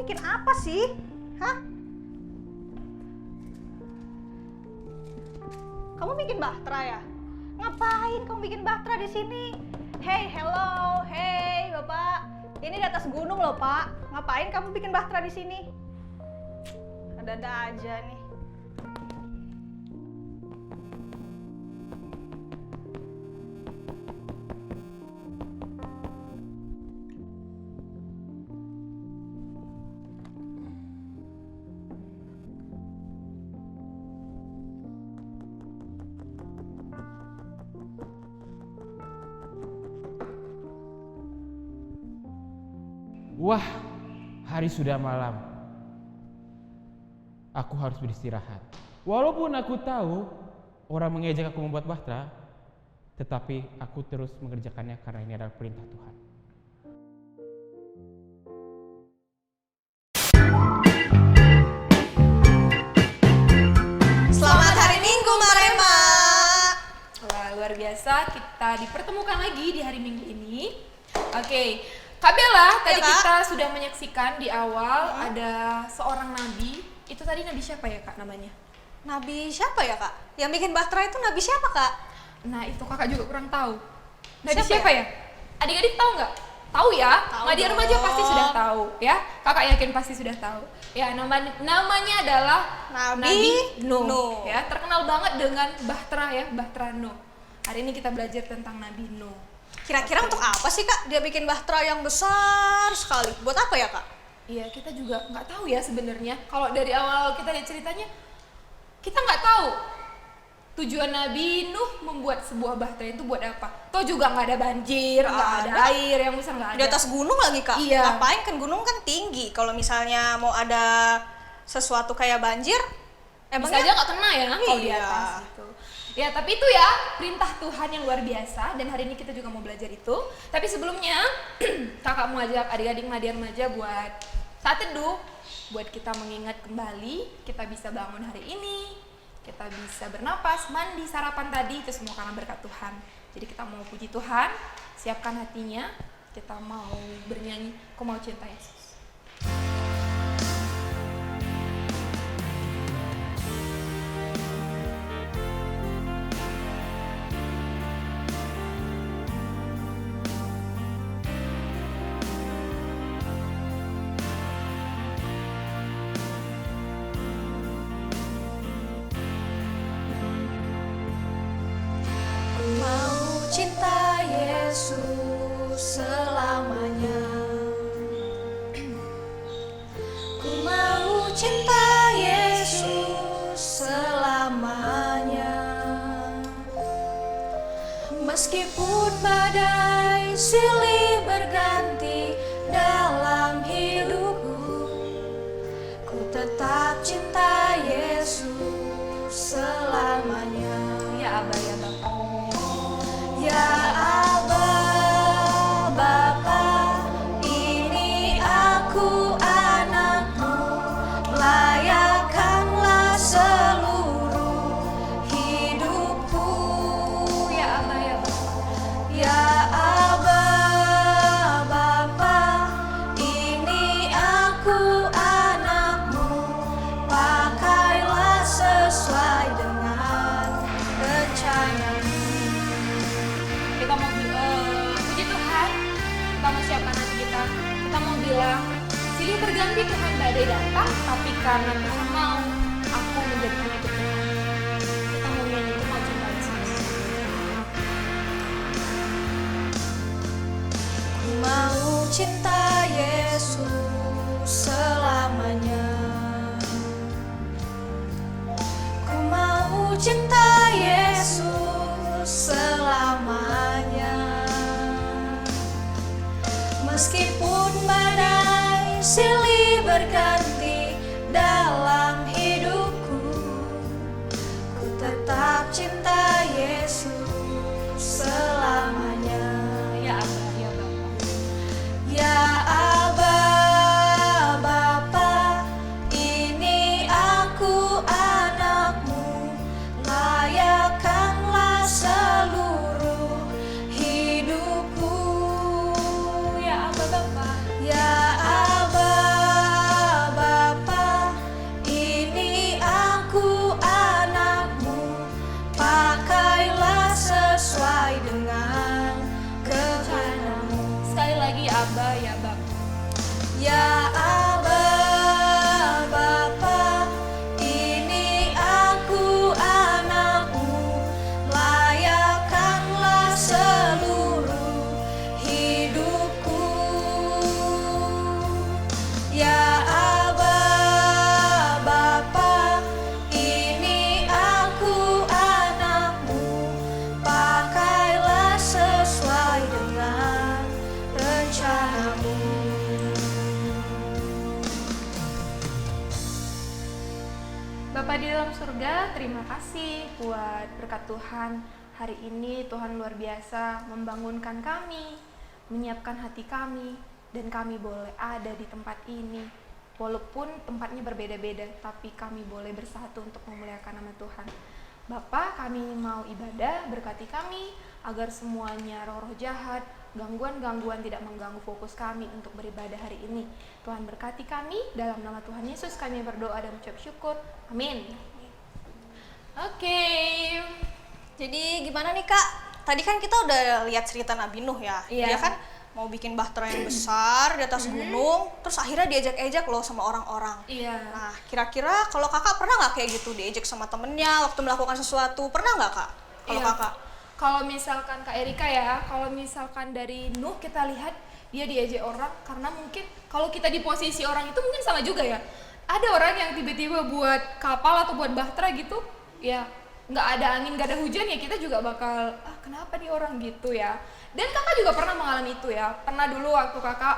bikin apa sih? Hah? Kamu bikin bahtera ya? Ngapain kamu bikin bahtera di sini? Hey, hello, hey, Bapak. Ini di atas gunung loh, Pak. Ngapain kamu bikin bahtera di sini? Ada-ada aja nih. Wah, hari sudah malam. Aku harus beristirahat. Walaupun aku tahu orang mengejek aku membuat bahtera, tetapi aku terus mengerjakannya karena ini adalah perintah Tuhan. Selamat hari Minggu, Marema. Wah, luar biasa, kita dipertemukan lagi di hari Minggu ini. Oke, Kak Bella, tadi Kak. kita sudah menyaksikan di awal ada seorang nabi. Itu tadi nabi siapa ya Kak namanya? Nabi siapa ya, Kak? Yang bikin bahtera itu nabi siapa, Kak? Nah itu kakak juga kurang tahu. Nabi Siapa siapa ya? Adik-adik tahu nggak? Tahu ya? Tahu Ngadia dong. remaja pasti sudah tahu ya. Kakak yakin pasti sudah tahu. Ya namanya adalah Nabi Nuh. Nuh. Ya terkenal banget dengan bahtera ya, bahtera Nuh. Hari ini kita belajar tentang Nabi Nuh. Kira-kira untuk apa sih, Kak? Dia bikin bahtera yang besar sekali. Buat apa ya, Kak? Iya, kita juga nggak tahu ya sebenarnya. Kalau dari awal kita lihat ceritanya, kita nggak tahu tujuan Nabi Nuh membuat sebuah bahtera itu buat apa. Toh juga nggak ada banjir, nggak ada air yang besar, nggak ada. Di atas gunung lagi, Kak. Iya. Ngapain kan gunung kan tinggi. Kalau misalnya mau ada sesuatu kayak banjir, Bisa aja nggak kena ya kalau di Iya. atas gitu. Ya, tapi itu ya perintah Tuhan yang luar biasa dan hari ini kita juga mau belajar itu. Tapi sebelumnya kakak mau ajak adik-adik Nadia remaja buat saat teduh, buat kita mengingat kembali kita bisa bangun hari ini, kita bisa bernapas, mandi, sarapan tadi itu semua karena berkat Tuhan. Jadi kita mau puji Tuhan, siapkan hatinya, kita mau bernyanyi, Ku Mau Cinta Yesus. mau cinta Yesus selamanya. Ku mau cinta Yesus selamanya. Meskipun badai silih berganti dalam hidupku, ku tetap cinta Yesus selamanya. Ya Abah, ya Bapak. Ya Aba, Bapa, ini aku anakmu, layakkanlah seluruh hidupku. Ya Abah, ya Bapak. Ya Aba, Bapa, ini aku anakmu, pakailah sesuai dengan rencananya. Kita mau puji Tuhan, kita mau siapkan hati kita mau bilang silih berganti Tuhan badai datang, tapi karena Tuhan mau aku menjadi pengikut Tuhan. Kita mau nyanyi, Ku Mau Cinta Yesus. Ku mau cinta Yesus selamanya. Ku mau cinta Yesus selamanya. Meskipun badai silih berganti dalam hidupku, ku tetap cinta Yesus selamanya. Ya Abah, ya Bapak. Ya Aba, Bapa, ini aku anakmu, layakkanlah seluruh hidupku. Ya Abah, Bapak. Ya Aba, Ya Aba, Bapa, ini aku anakmu, layakkanlah seluruh hidupku. Ya Aba, Bapa, ini aku anakmu, pakailah sesuai dengan rencanamu. Bapak di dalam surga, terima kasih buat berkat Tuhan. Hari ini Tuhan luar biasa membangunkan kami, menyiapkan hati kami, dan kami boleh ada di tempat ini. Walaupun tempatnya berbeda-beda, tapi kami boleh bersatu untuk memuliakan nama Tuhan. Bapak, kami mau ibadah, berkati kami, agar semuanya roh-roh jahat, gangguan-gangguan tidak mengganggu fokus kami untuk beribadah hari ini. Tuhan berkati kami, dalam nama Tuhan Yesus kami berdoa dan mengucap syukur. Amin. Oke. Jadi gimana nih Kak? Tadi kan kita udah lihat cerita Nabi Nuh ya. Iya. Dia kan mau bikin bahtera yang besar di atas gunung, terus akhirnya diejek-ejek loh sama orang-orang. Iya. Nah, kira-kira kalau Kakak pernah nggak kayak gitu diejek sama temennya waktu melakukan sesuatu? Pernah nggak Kak? Kalau Iya. Kakak? Kalau misalkan Kak Erika ya, kalau misalkan dari Nuh kita lihat dia diejek orang karena mungkin kalau kita di posisi orang itu mungkin sama juga ya. Ada orang yang tiba-tiba buat kapal atau buat bahtera gitu, ya nggak ada angin, nggak ada hujan ya kita juga bakal kenapa nih orang gitu ya. Dan kakak juga pernah mengalami itu ya. Pernah dulu waktu kakak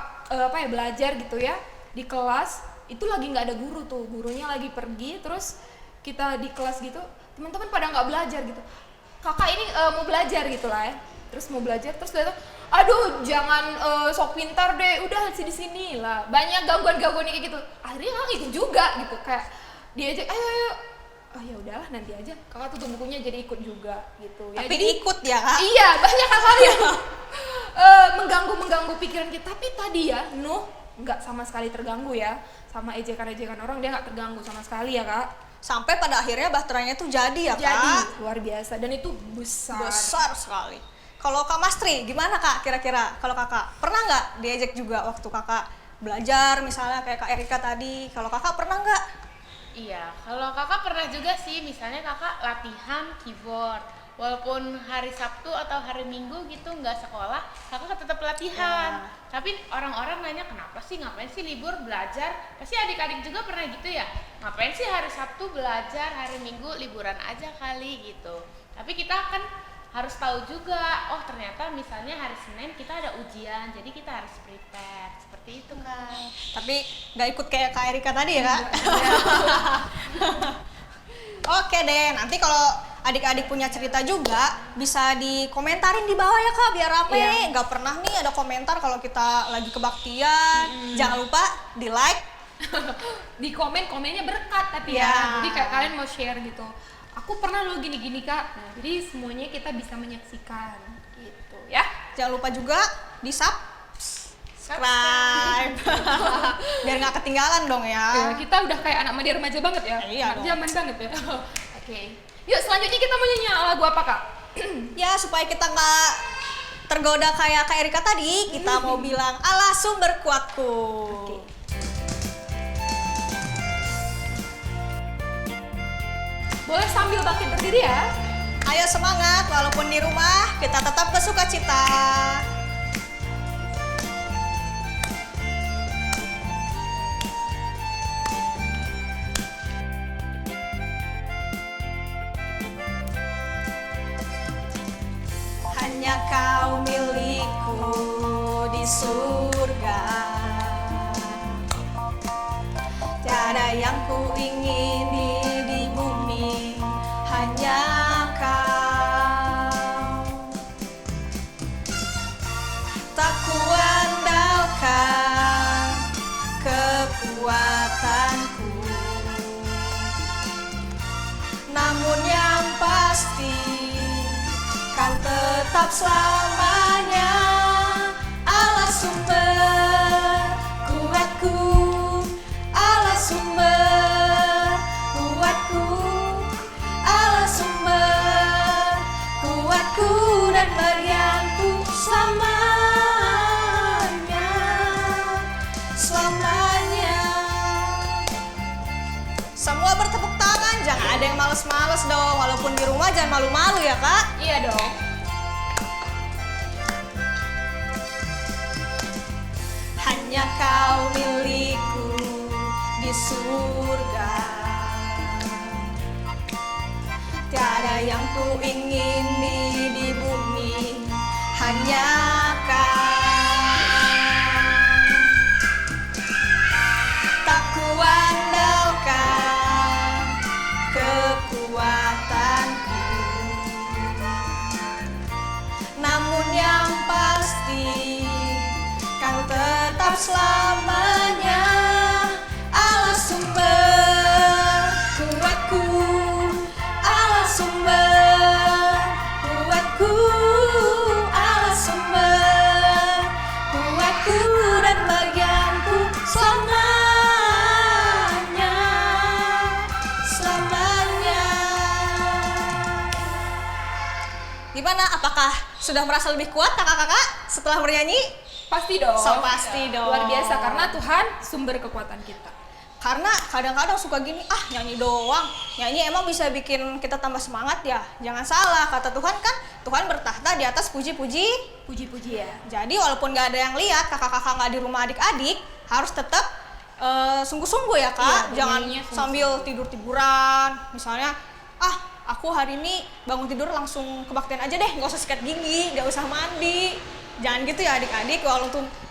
belajar gitu ya di kelas itu lagi nggak ada guru tuh, gurunya lagi pergi, terus kita di kelas gitu teman-teman pada nggak belajar gitu. Kakak ini mau belajar gitu lah ya, terus mau belajar terus dia tuh, aduh jangan sok pintar deh, udah di sini lah, banyak gangguan-gangguan kayak gitu. Akhirnya kakak ikut juga gitu, kayak diajak ayo oh ya udahlah nanti aja, kakak tutup bukunya jadi ikut juga gitu ya. Tapi Jadi ikut ya Kak? iya banyak hal-hal yang mengganggu pikiran kita. Tapi tadi ya Nuh nggak sama sekali terganggu ya sama ejekan-ejekan orang, dia nggak terganggu sama sekali ya Kak. Sampai pada akhirnya bahteranya tuh jadi ya Kak? Jadi luar biasa dan itu besar. Besar sekali. Kalau Kak Mastri, gimana Kak kira-kira? Kalau Kakak, pernah nggak diejek juga waktu Kakak belajar misalnya kayak Kak Erika tadi? Kalau Kakak pernah nggak? Iya, kalau kakak pernah juga sih, misalnya kakak latihan keyboard. Walaupun hari Sabtu atau hari Minggu gitu nggak sekolah, kakak tetap latihan. Tapi orang-orang nanya kenapa sih, ngapain sih libur belajar? Pasti adik-adik juga pernah gitu ya, ngapain sih hari Sabtu belajar, hari Minggu liburan aja kali gitu. Tapi kita kan harus tahu juga, oh ternyata misalnya hari Senin kita ada ujian, jadi kita harus prepare, seperti itu kan. Tapi nggak ikut kayak Kak Erika tadi ya Kak? Oke deh, nanti kalau adik-adik punya cerita juga bisa dikomentarin di bawah ya Kak, biar rame. Iya. Nggak pernah nih ada komentar kalau kita lagi kebaktian. Jangan lupa di like. Di komennya berkat tapi Ya. ya, jadi kayak kalian mau share gitu, aku pernah lo gini-gini Kak. Nah, jadi semuanya kita bisa menyaksikan gitu ya. Jangan lupa juga di subscribe. Biar nggak ketinggalan dong Ya, ya. kita udah kayak anak media remaja banget ya. Iya Anak dong. zaman banget ya. Oke. Yuk selanjutnya kita mau nyanyi lagu apa Kak? Ya supaya kita nggak tergoda kayak Kak Erika tadi, kita mau bilang Allah sumber kuatku. Oke. Boleh sambil bangkit berdiri ya. Ayo semangat, walaupun di rumah kita tetap bersukacita. Hanya kau milikku di surga. Tiada yang ku ingini di bumi, hanya kau. Tak kuandalkan kekuatanku, namun yang pasti kan tetap selamanya Allah sumber kuatku, Allah sumber kuatku, Allah sumber kuatku dan berianku selamanya, selamanya. ada yang males-males dong, walaupun di rumah jangan malu-malu ya Kak. Iya dong. Hanya kau milikku di surga. Tiada yang ku ingini di bumi, hanya kau. Tak kuandalkan kekuatanku, namun yang pasti kau tetap selamanya Allah sumber kuatku, Allah sumber kuatku, Allah sumber kuatku dan bagianku selamanya, selamanya. Gimana? Apakah sudah merasa lebih kuat kakak-kakak setelah bernyanyi? Pasti dong. So pasti dong. Luar biasa karena Tuhan sumber kekuatan kita. Karena kadang-kadang suka gini, nyanyi doang. Nyanyi emang bisa bikin kita tambah semangat ya. Jangan salah, kata Tuhan kan, Tuhan bertahta di atas puji-puji. Puji-puji ya. Jadi walaupun gak ada yang lihat, kakak-kakak gak di rumah adik-adik, harus tetap sungguh-sungguh ya Kak. Iya, Jangan bernyanyinya sambil tidur-tiduran. Misalnya, aku hari ini bangun tidur langsung kebaktian aja deh, gak usah sikat gigi, gak usah mandi. Jangan gitu ya adik-adik,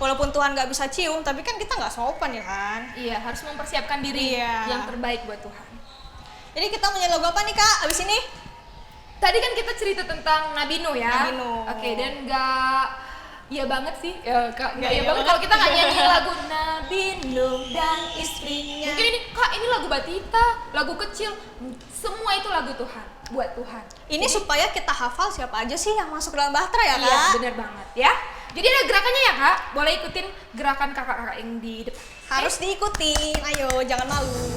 walaupun Tuhan gak bisa cium, tapi kan kita gak sopan ya kan. Iya, harus mempersiapkan diri Iya. yang terbaik buat Tuhan. Jadi kita menyanyi lagu apa nih Kak abis ini? Tadi kan kita cerita tentang Nabi Nuh ya. Nabi Nuh. Oke, dan nggak iya banget sih. Nggak Nggak iya iya banget banget. kalau kita nggak nyanyi lagu Nabi Nuh dan istrinya. Mungkin ini Kak, ini lagu Batita, lagu kecil. Semua itu lagu Tuhan, buat Tuhan. Ini supaya kita hafal siapa aja sih yang masuk dalam Bahtera ya Kak? Iya, benar banget ya. Jadi ada gerakannya ya Kak. Boleh ikutin gerakan kakak-kakak yang di depan. Harus diikutin, ayo jangan malu.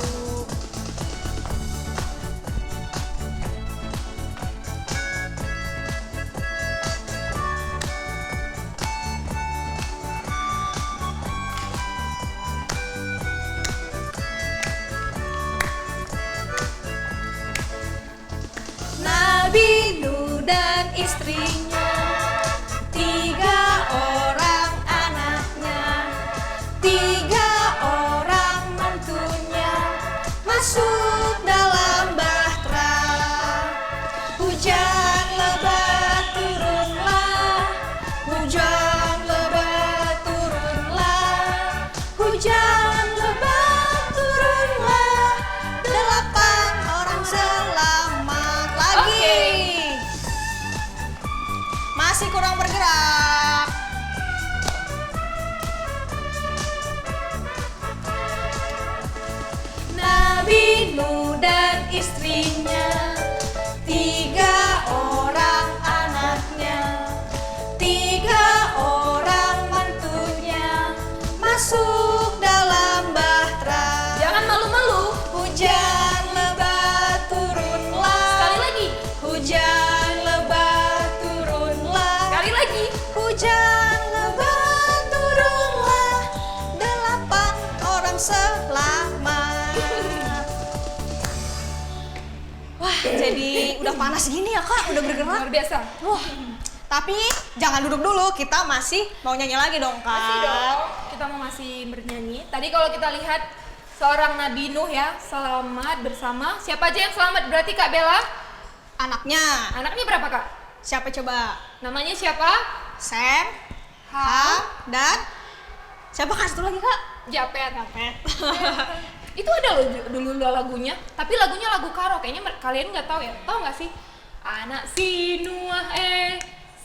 Nabi Nuh dan istrinya, 3 orang anaknya, 3 orang mantunya, masuk dalam bahtera. Hujan lebat turunlah, hujan lebat turunlah, hujan lebat turunlah, 8 orang selamat lagi. Masih kurang bergerak. Nabi Nuh dan istrinya, 3 orang anaknya, 3 orang mantunya, masuk dalam bahtera. Jangan malu-malu. Hujan lebat turunlah. Sekali lagi. Hujan lebat turunlah. Sekali lagi. Hujan lebat turunlah, 8 orang selamat. Wah, jadi udah panas gini ya Kak, udah bergerak. Luar biasa. Wah, tapi jangan duduk dulu, kita masih mau nyanyi lagi dong Kak. Masih dong. Kita mau masih bernyanyi. Tadi kalau kita lihat seorang Nabi Nuh ya, selamat bersama. Siapa aja yang selamat berarti Kak Bella? Anaknya, Anaknya berapa Kak? siapa coba? Namanya siapa? Sam, Ham, dan siapa Kak satu lagi Kak? Japet. Japet. Itu ada loh dulu lagunya, tapi lagunya lagu karo. Kayaknya kalian nggak tahu ya? Tahu nggak sih? Anak si Nuah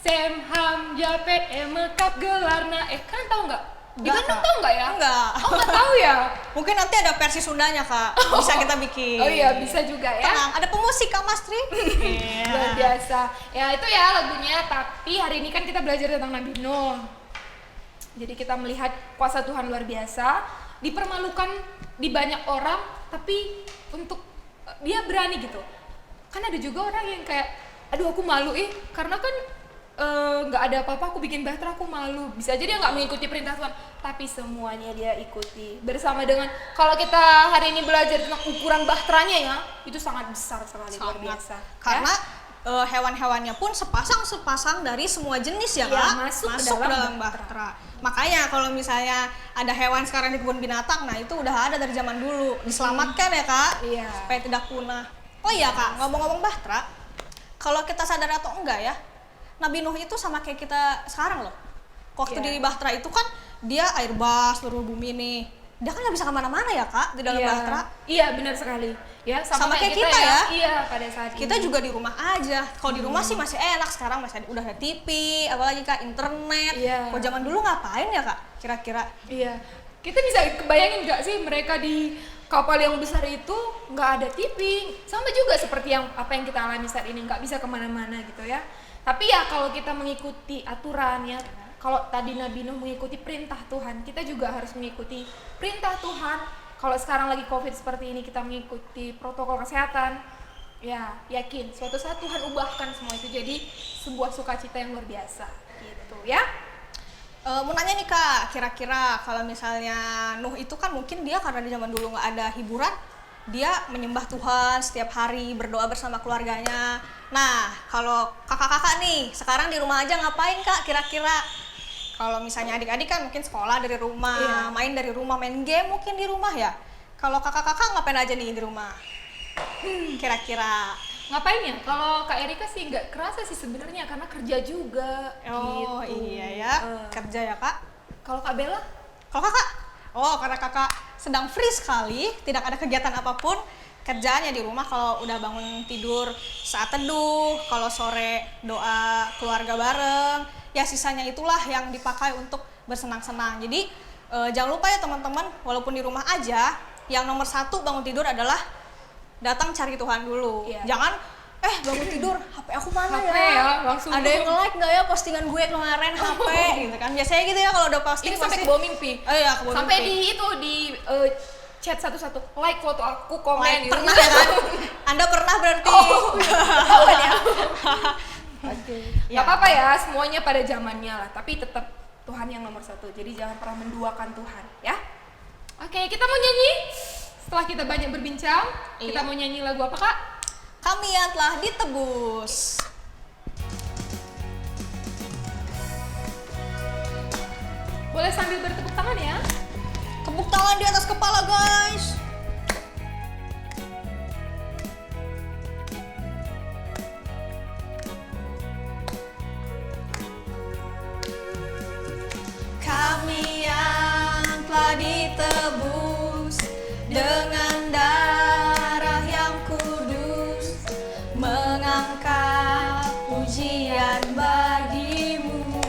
Sem Ham Japet mekap gelarna kan tahu nggak? Di Nggak, Bandung Kak. tahu nggak ya? Enggak. Oh nggak tahu ya? Mungkin nanti ada versi Sundanya Kak, bisa kita bikin. Oh iya bisa juga ya. Tenang, ada pemusik Kak Mastri. Luar biasa. Ya itu ya lagunya. Tapi hari ini kan kita belajar tentang Nabi Nuh. Jadi kita melihat kuasa Tuhan luar biasa, dipermalukan di banyak orang, tapi untuk dia berani gitu. Kan ada juga orang yang kayak, aduh aku malu karena kan nggak ada apa-apa, aku bikin bahtera, aku malu. Bisa aja dia nggak mengikuti perintah Tuhan, tapi semuanya dia ikuti. Bersama dengan, kalau kita hari ini belajar tentang ukuran bahteranya ya, itu sangat besar sekali, luar biasa. Karena hewan-hewannya pun sepasang dari semua jenis ya, Iya, Kak, masuk ke ke dalam dalam bahtera. Makanya kalau misalnya ada hewan sekarang di kebun binatang, nah itu udah ada dari zaman dulu, diselamatkan ya, Kak, Iya. supaya tidak punah. Oh iya, Kak, ngomong-ngomong bahtera, kalau kita sadar atau enggak ya, Nabi Nuh itu sama kayak kita sekarang loh. Waktu Iya. di bahtera itu kan dia air bah seluruh bumi nih. Dia kan nggak bisa kemana-mana ya, Kak, di dalam Iya. bahtera. Iya, benar sekali. Ya, Sama kayak kita ya. Iya, pada saat Kita ini. juga di rumah aja. Kalau di rumah sih masih enak, sekarang masih udah ada TV, apalagi Kak, internet. Iya. Kalau zaman dulu ngapain ya, Kak? Kira-kira? Iya, kita bisa kebayangin nggak sih mereka di kapal yang besar itu nggak ada TV, sama juga seperti apa yang kita alami saat ini, nggak bisa kemana-mana gitu ya. Tapi ya kalau kita mengikuti aturan ya, kalau tadi Nabi Nuh mengikuti perintah Tuhan, kita juga harus mengikuti perintah Tuhan. Kalau sekarang lagi COVID seperti ini, kita mengikuti protokol kesehatan, ya yakin suatu saat Tuhan ubahkan semua itu jadi sebuah sukacita yang luar biasa gitu ya. Mau nanya nih, Kak, kira-kira kalau misalnya Nuh itu kan mungkin dia karena di zaman dulu nggak ada hiburan, dia menyembah Tuhan setiap hari, berdoa bersama keluarganya. Nah, kalau kakak-kakak nih, sekarang di rumah aja ngapain, Kak, kira-kira? Kalau misalnya adik-adik kan mungkin sekolah dari rumah, Iya. main dari rumah, main game mungkin di rumah ya. Kalau kakak-kakak ngapain aja nih di rumah? Kira-kira? Ngapain ya? Kalau Kak Erika sih nggak kerasa sih sebenarnya karena kerja juga. Oh gitu. iya ya, kerja ya, Kak. Kalau Kak Bella? Kalau kakak? Oh, karena kakak sedang free sekali, tidak ada kegiatan apapun, kerjaannya di rumah. Kalau udah bangun tidur saat teduh, kalau sore doa keluarga bareng, ya sisanya itulah yang dipakai untuk bersenang-senang. Jadi jangan lupa ya teman-teman, walaupun di rumah aja, yang nomor satu bangun tidur adalah datang cari Tuhan dulu. Iya. Jangan bangun tidur, HP aku mana HP ya, langsung ada yang nge-like nggak ya postingan gue kemarin HP gitu kan. Biasanya gitu ya kalau udah posting Ini sampai pasti ke bawah mimpi. iya, ke bawah Sampai mimpi. di chat satu-satu, like foto aku, komen Like, gitu. pernah ya kan? Anda pernah berarti? Tahuan ya. Oke. Gak apa-apa ya, semuanya pada zamannya lah. Tapi tetap Tuhan yang nomor satu. Jadi jangan pernah menduakan Tuhan, ya. Oke, kita mau nyanyi. Setelah kita banyak berbincang, kita Iya. mau nyanyi lagu apa, Kak? Kami yang telah ditebus. Boleh sambil bertepuk tangan ya. Tepuk tangan di atas kepala, guys. Kami yang telah ditebus dengan darah yang kudus, mengangkat pujian bagimu.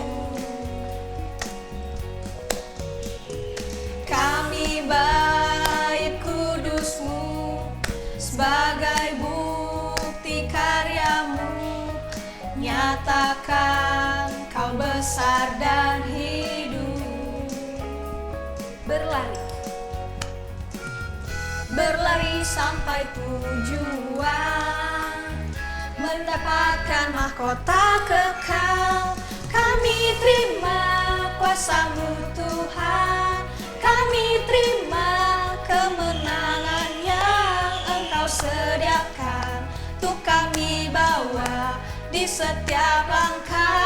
Kami bait kudusmu sebagai bukti karyamu, nyatakan kau besar dan hidup. Berlari sampai tujuan, mendapatkan mahkota kekal. Kami terima kuasa-Mu Tuhan, kami terima kemenangan yang Engkau sediakan untuk kami bawa di setiap langkah.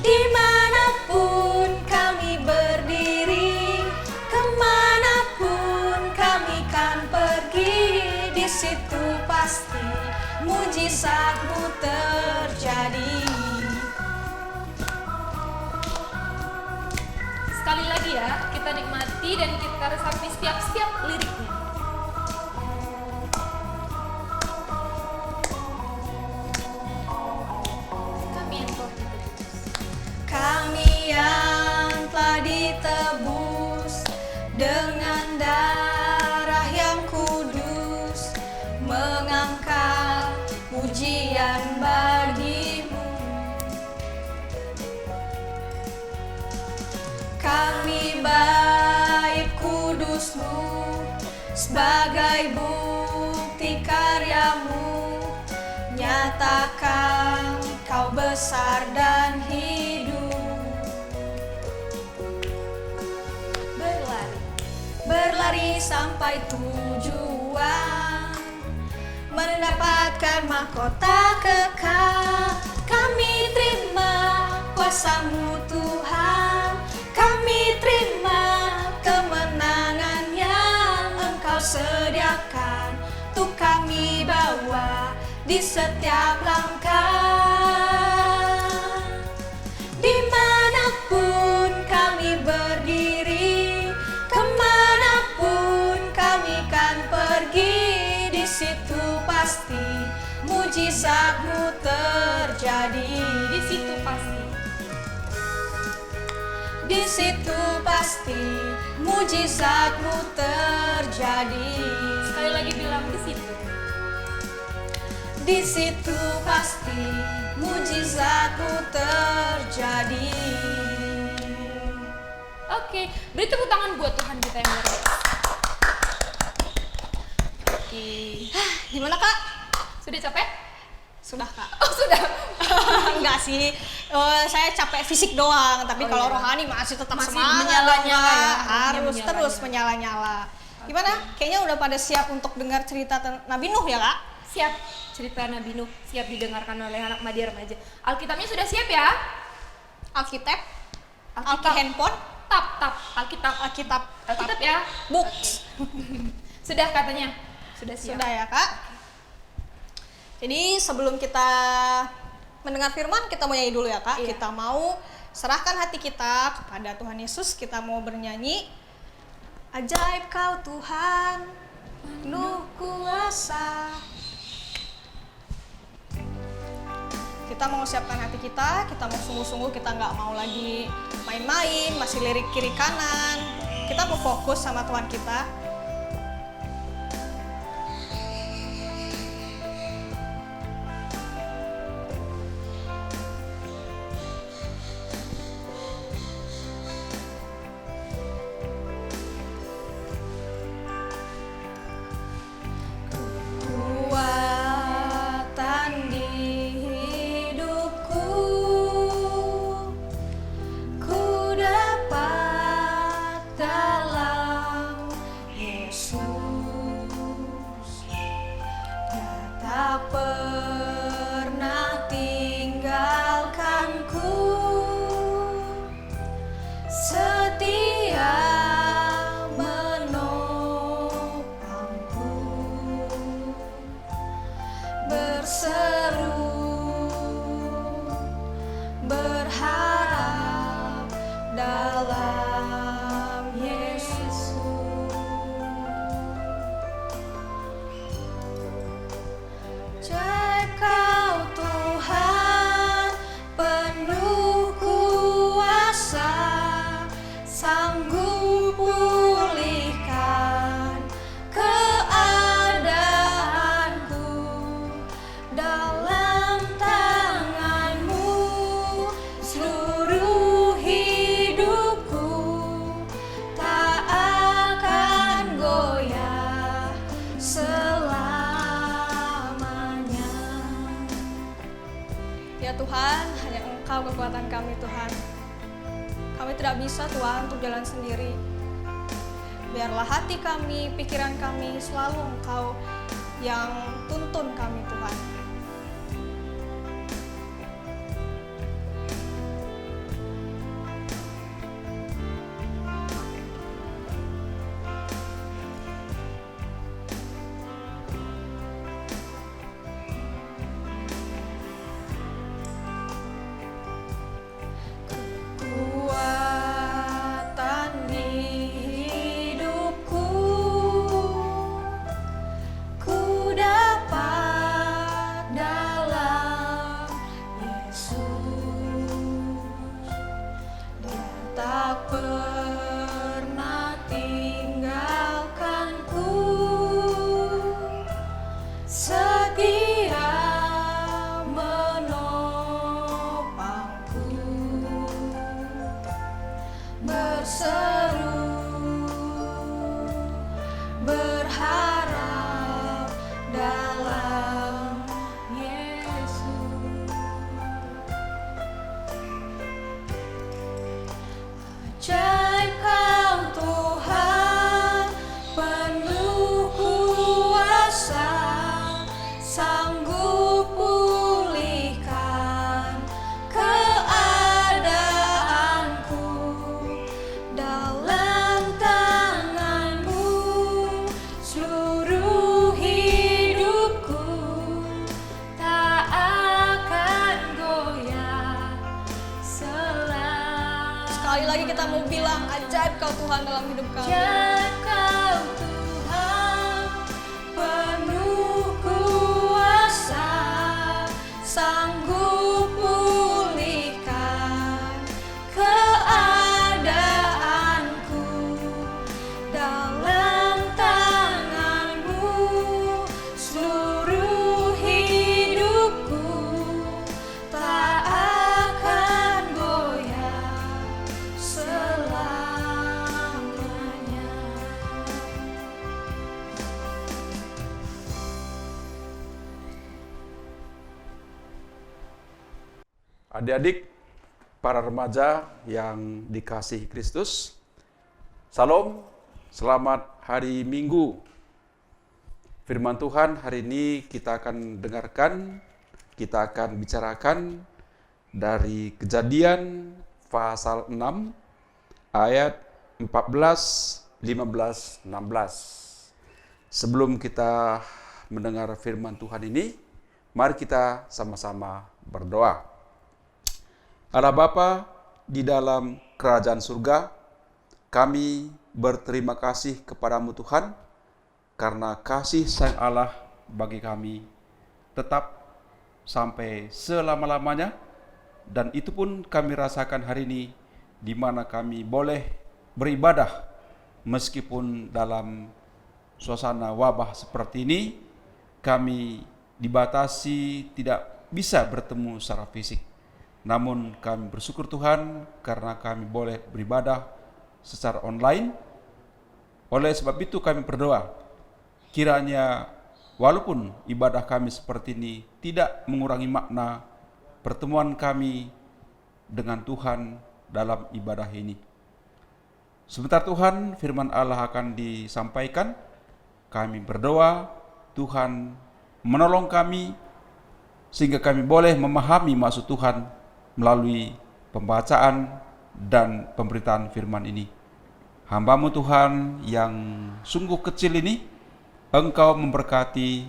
Dimanapun kami berdiri, kemanapun kami kan pergi, di situ pasti mujizat-Mu terjadi. Sekali lagi ya, kita nikmati dan kita resapi setiap liriknya. Kami yang telah ditebus dengan darah yang kudus, mengangkat pujian bagi-Mu. Kami bait kudus-Mu sebagai bukti karya-Mu, nyatakan besar dan hidup. Berlari sampai tujuan, mendapatkan mahkota kekal. Kami terima kuasa-Mu Tuhan, kami terima kemenangan yang Engkau sediakan untuk kami bawa di setiap langkah. Dimanapun kami berdiri, kemanapun kami kan pergi, di situ pasti mujizat-Mu terjadi. Di situ pasti. Di situ pasti mujizat-Mu terjadi. Sekali lagi bilang di situ. Di situ pasti mujizat-Mu terjadi. Oke, beri tepuk tangan buat Tuhan kita yang luar biasa. Oke. Gimana Kak? Sudah capek? Sudah Kak. Oh, sudah. Enggak sih, saya capek fisik doang, tapi Oh, kalau iya. rohani masih tetap Masih semangat menyala-nyala Kak. ya, Harus rohnya terus menyala-nyala. menyala-nyala. Gimana? Kayaknya udah pada siap untuk dengar cerita Nabi Nuh ya Kak? Siap cerita Nabi Nuh, siap didengarkan oleh anak Madia Remaja. Alkitabnya sudah siap ya? Alkitab, Alkitab. handphone, Tap, Alkitab. Alkitab, Alkitab ya? books. Sudah katanya. Sudah siap. Sudah ya Kak? Jadi sebelum kita mendengar firman, kita mau nyanyi dulu ya Kak. Iya. Kita mau serahkan hati kita kepada Tuhan Yesus. Kita mau bernyanyi, ajaib Kau Tuhan, penuh kuasa. Kita mau siapkan hati kita mau sungguh-sungguh, kita nggak mau lagi main-main, masih lirik kiri kanan. Kita mau fokus sama Tuhan kita. Kekuatan di hidupku, ku dapat dalam Yesus. Dia tak pernah tinggalkanku, setia menopangku, berseru berharap dalam Yesus. Ajaib Kau Tuhan, penuh kuasa, sanggup pulihkan keadaanku. Dalam tangan-Mu seluruh hidupku tak akan goyah selamanya. Ya Tuhan, hanya Engkau kekuatan kami Tuhan. Kami tidak bisa Tuhan untuk jalan sendiri. Biarlah hati kami, pikiran kami selalu Engkau yang tuntun kami Tuhan. Kekuatan di hidupku, ku dapat sekali lagi kita mau bilang ajaib Kau Tuhan dalam hidup kami. Ajaib Kau Tuhan, penuh kuasa, sanggup pulihkan keadaanku. Dalam tangan-Mu seluruh hidupku tak akan goyah selamanya. Adik-adik, para remaja yang dikasihi Kristus, Salam, selamat hari Minggu. Firman Tuhan hari ini kita akan dengarkan, kita akan bicarakan dari Kejadian pasal 6 ayat 14, 15, 16. Sebelum kita mendengar firman Tuhan ini, mari kita sama-sama berdoa. Allah Bapa di dalam kerajaan surga, kami berterima kasih kepadamu Tuhan, karena kasih sayang Allah bagi kami tetap sampai selama-lamanya, dan itu pun kami rasakan hari ini, di mana kami boleh beribadah meskipun dalam suasana wabah seperti ini, kami dibatasi tidak bisa bertemu secara fisik. Namun kami bersyukur Tuhan karena kami boleh beribadah secara online. Oleh sebab itu kami berdoa, kiranya walaupun ibadah kami seperti ini tidak mengurangi makna pertemuan kami dengan Tuhan dalam ibadah ini. Sebentar Tuhan, firman Allah akan disampaikan. Kami berdoa, Tuhan menolong kami sehingga kami boleh memahami maksud Tuhan melalui pembacaan dan pemberitaan firman ini. Hamba-Mu Tuhan yang sungguh kecil ini, Engkau memberkati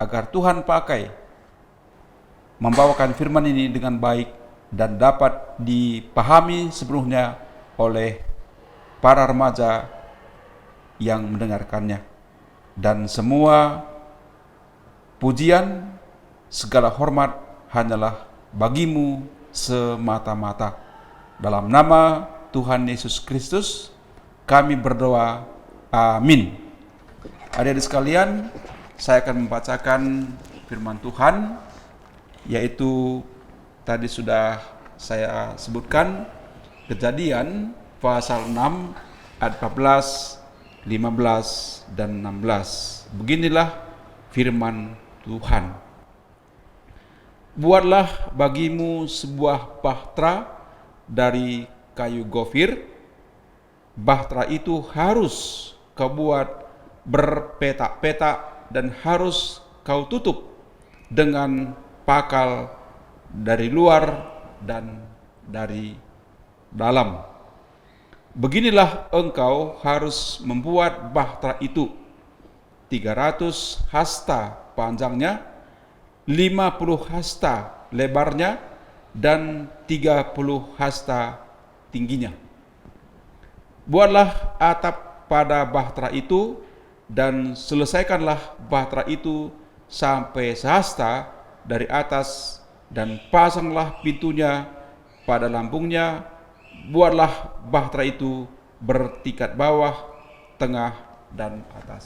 agar Tuhan pakai membawakan firman ini dengan baik dan dapat dipahami sepenuhnya oleh para remaja yang mendengarkannya. Dan semua pujian, segala hormat hanyalah bagi-Mu semata-mata. Dalam nama Tuhan Yesus Kristus kami berdoa, amin. Adik-adik sekalian, saya akan membacakan firman Tuhan, yaitu tadi sudah saya sebutkan, Kejadian pasal 6 ayat 14, 15 dan 16. Beginilah firman Tuhan. Buatlah bagimu sebuah bahtera dari kayu gofir. Bahtera itu harus kau buat berpetak-petak dan harus kau tutup dengan pakal dari luar dan dari dalam. Beginilah engkau harus membuat bahtera itu: 300 hasta panjangnya, 50 hasta lebarnya, dan 30 hasta tingginya. Buatlah atap pada bahtera itu dan selesaikanlah bahtera itu sampai sehasta dari atas, dan pasanglah pintunya pada lambungnya. Buatlah bahtera itu bertingkat bawah, tengah, dan atas.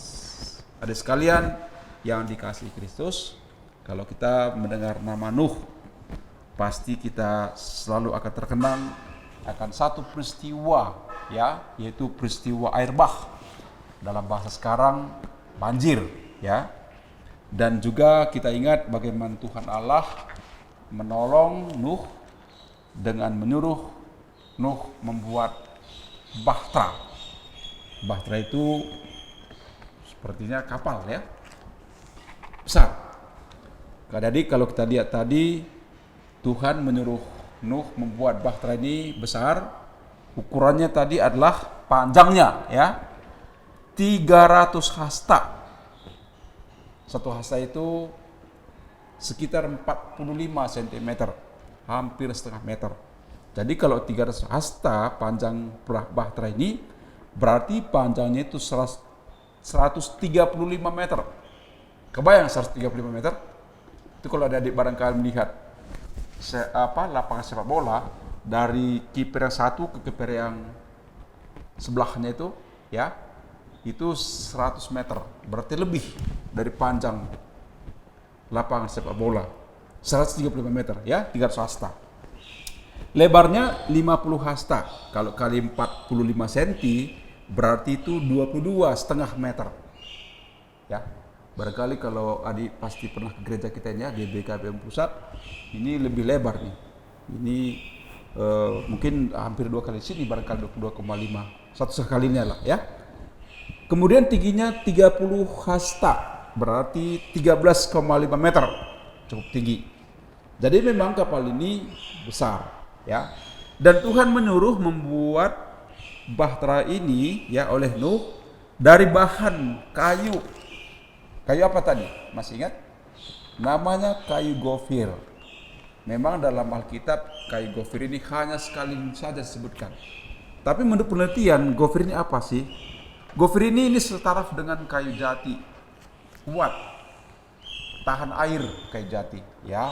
Adik sekalian yang dikasihi Kristus, kalau kita mendengar nama Nuh, pasti kita selalu akan terkenang akan satu peristiwa, ya, yaitu peristiwa air bah. Dalam bahasa sekarang banjir, ya. Dan juga kita ingat bagaimana Tuhan Allah menolong Nuh dengan menyuruh Nuh membuat bahtera. Bahtera itu sepertinya kapal, ya, besar. Adik, kalau kita lihat tadi, Tuhan menyuruh Nuh membuat bahtera ini besar. Ukurannya tadi adalah panjangnya, ya, 300 hasta. Satu hasta itu sekitar 45 cm, hampir setengah meter. Jadi kalau 300 hasta panjang Bahtera ini, berarti panjangnya itu 135 meter. Kebayang 135 meter? Itu kalau adik barangkali melihat lapangan sepak bola dari kiper yang satu ke kiper yang sebelahnya itu, ya, itu 100 meter. Berarti lebih dari panjang lapangan sepak bola. 135 meter, ya, 300 hasta. Lebarnya 50 hasta. Kalau kali 45 cm berarti itu 22,5 meter. Ya. Barangkali kalau adik pasti pernah ke gereja kita ya, GBKBM Pusat, ini lebih lebar nih. Ini mungkin hampir 2 kali sini, barangkali 22,5, satu sekalinya lah ya. Kemudian tingginya 30 hasta, berarti 13,5 meter, cukup tinggi. Jadi memang kapal ini besar ya. Dan Tuhan menyuruh membuat Bahtera ini ya oleh Nuh dari bahan kayu. Kayu apa tadi? Masih ingat? Namanya kayu gofir. Memang dalam Alkitab kayu gofir ini hanya sekali saja disebutkan. Tapi menurut penelitian, gofir ini apa sih? Gofir ini setaraf dengan kayu jati. Kuat. Tahan air kayu jati, ya.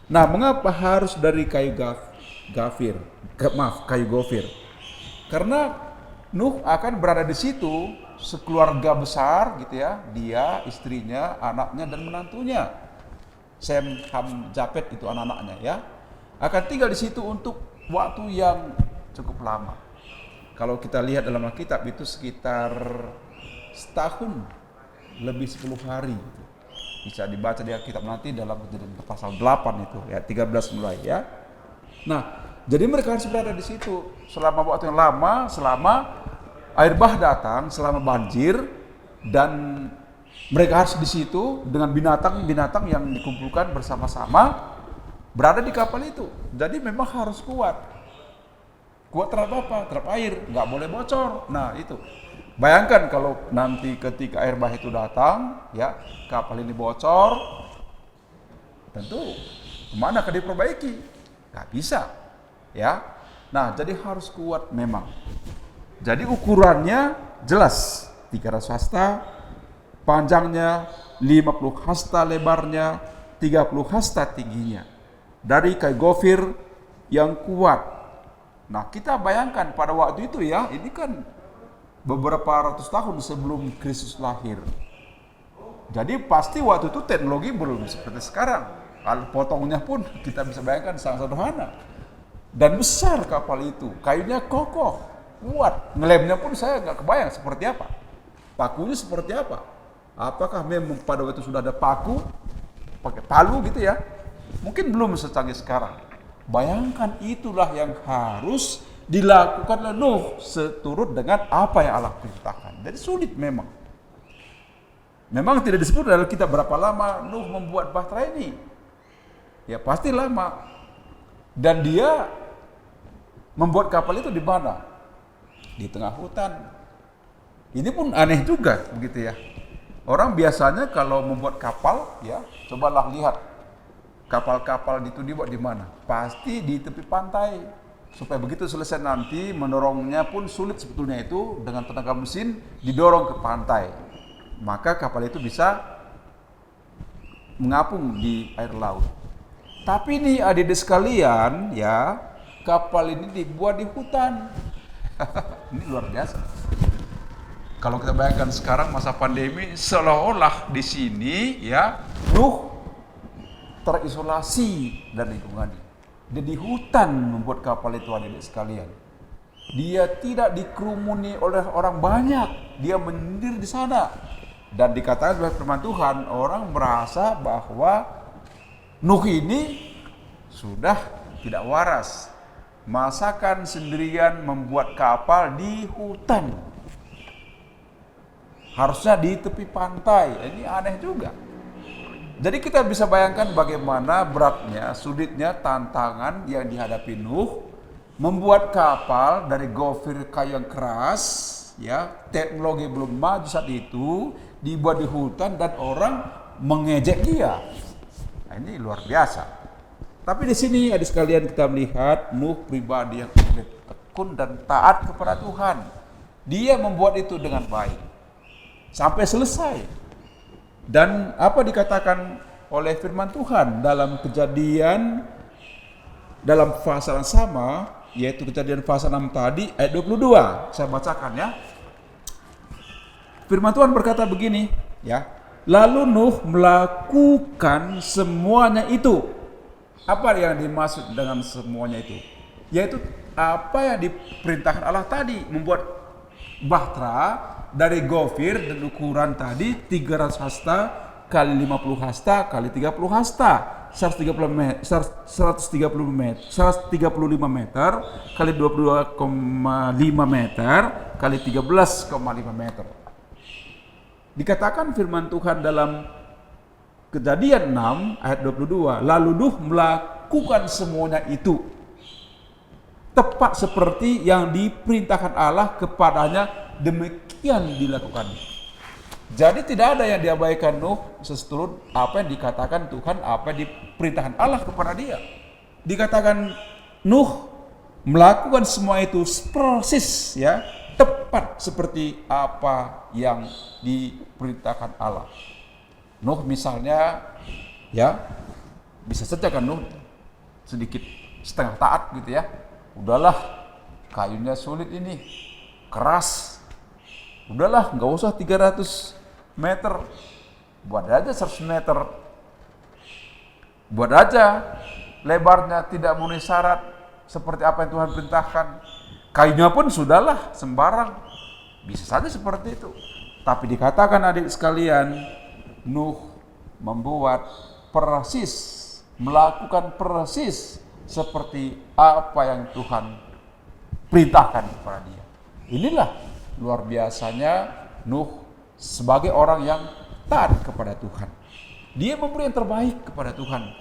Nah, mengapa harus dari kayu kayu gofir? Karena Nuh akan berada di situ sekeluarga besar gitu ya, dia, istrinya, anaknya dan menantunya. Sem, Ham, Japet itu anak-anaknya ya. Akan tinggal di situ untuk waktu yang cukup lama. Kalau kita lihat dalam Alkitab itu sekitar setahun lebih 10 hari. Bisa dibaca di Alkitab nanti dalam Kejadian pasal 8 itu ya, 13 mulai ya. Nah, jadi mereka harus berada di situ selama waktu yang lama, selama air bah datang, selama banjir, dan mereka harus di situ dengan binatang-binatang yang dikumpulkan bersama-sama berada di kapal itu. Jadi memang harus kuat. Kuat terhadap apa? Terhadap air, nggak boleh bocor. Nah itu. Bayangkan kalau nanti ketika air bah itu datang, ya kapal ini bocor, tentu kemana akan diperbaiki? Nggak bisa, ya. Nah jadi harus kuat memang. Jadi ukurannya jelas 300 hasta, panjangnya 50 hasta, lebarnya 30 hasta tingginya. Dari kayu gofir yang kuat. Nah kita bayangkan pada waktu itu ya, ini kan beberapa ratus tahun sebelum Kristus lahir. Jadi pasti waktu itu teknologi belum seperti sekarang. Kalau potongnya pun kita bisa bayangkan sangat sederhana. Dan besar kapal itu, kayunya kokoh, kuat. Ngelemnya pun saya nggak kebayang seperti apa. Pakunya seperti apa. Apakah memang pada waktu itu sudah ada paku, pakai palu gitu ya. Mungkin belum secanggih sekarang. Bayangkan itulah yang harus dilakukan oleh Nuh seturut dengan apa yang Allah perintahkan. Jadi sulit memang. Memang tidak disebut dalam kitab berapa lama Nuh membuat Bahtera ini. Ya pasti lama. Dan dia membuat kapal itu di mana? Di tengah hutan. Ini pun aneh juga begitu ya. Orang biasanya kalau membuat kapal ya, cobalah lihat kapal-kapal itu dibuat di mana? Pasti di tepi pantai. Supaya begitu selesai nanti mendorongnya pun sulit sebetulnya itu dengan tenaga mesin didorong ke pantai. Maka kapal itu bisa mengapung di air laut. Tapi ini adik-adik sekalian ya, kapal ini dibuat di hutan. Ini luar biasa. Kalau kita bayangkan sekarang masa pandemi, seolah-olah di sini ya Nuh terisolasi dari lingkungannya. Dia di hutan membuat kapal itu adik-adik sekalian. Dia tidak dikerumuni oleh orang banyak. Dia menyendiri di sana. Dan dikatakan oleh firman Tuhan, orang merasa bahwa Nuh ini sudah tidak waras. Masakan sendirian membuat kapal di hutan. Harusnya di tepi pantai. Ini aneh juga. Jadi kita bisa bayangkan bagaimana beratnya, sulitnya tantangan yang dihadapi Nuh membuat kapal dari gofir kayu yang keras, ya, teknologi belum maju saat itu, dibuat di hutan dan orang mengejek dia. Nah, ini luar biasa. Tapi di sini adik sekalian kita melihat Nuh pribadi yang tekun dan taat kepada Tuhan. Dia membuat itu dengan baik sampai selesai. Dan apa dikatakan oleh firman Tuhan dalam Kejadian dalam pasal yang sama, yaitu Kejadian pasal 6 tadi ayat 22. Saya bacakan ya. Firman Tuhan berkata begini, ya. Lalu Nuh melakukan semuanya itu. Apa yang dimaksud dengan semuanya itu? Yaitu apa yang diperintahkan Allah tadi, membuat bahtera dari gofir dan ukuran tadi 300 hasta kali 50 hasta kali 30 hasta, 135 meter kali 22,5 meter kali 13,5 meter. Dikatakan firman Tuhan dalam Kejadian 6 ayat 22, lalu Nuh melakukan semuanya itu tepat seperti yang diperintahkan Allah kepadanya, demikian dilakukan. Jadi tidak ada yang diabaikan Nuh seturut apa yang dikatakan Tuhan, apa yang diperintahkan Allah kepada dia. Dikatakan Nuh melakukan semua itu persis, ya, tepat seperti apa yang diperintahkan Allah. Nuh misalnya, ya, bisa saja kan Nuh sedikit setengah taat gitu ya. Udahlah, kayunya sulit ini, keras. Udahlah, nggak usah 300 meter, buat aja 100 meter. Buat aja lebarnya tidak memenuhi syarat seperti apa yang Tuhan perintahkan. Kayunya pun sudahlah sembarang. Bisa saja seperti itu. Tapi dikatakan adik sekalian, Nuh membuat persis, melakukan persis seperti apa yang Tuhan perintahkan kepada dia. Inilah luar biasanya Nuh sebagai orang yang taat kepada Tuhan. Dia memberi yang terbaik kepada Tuhan.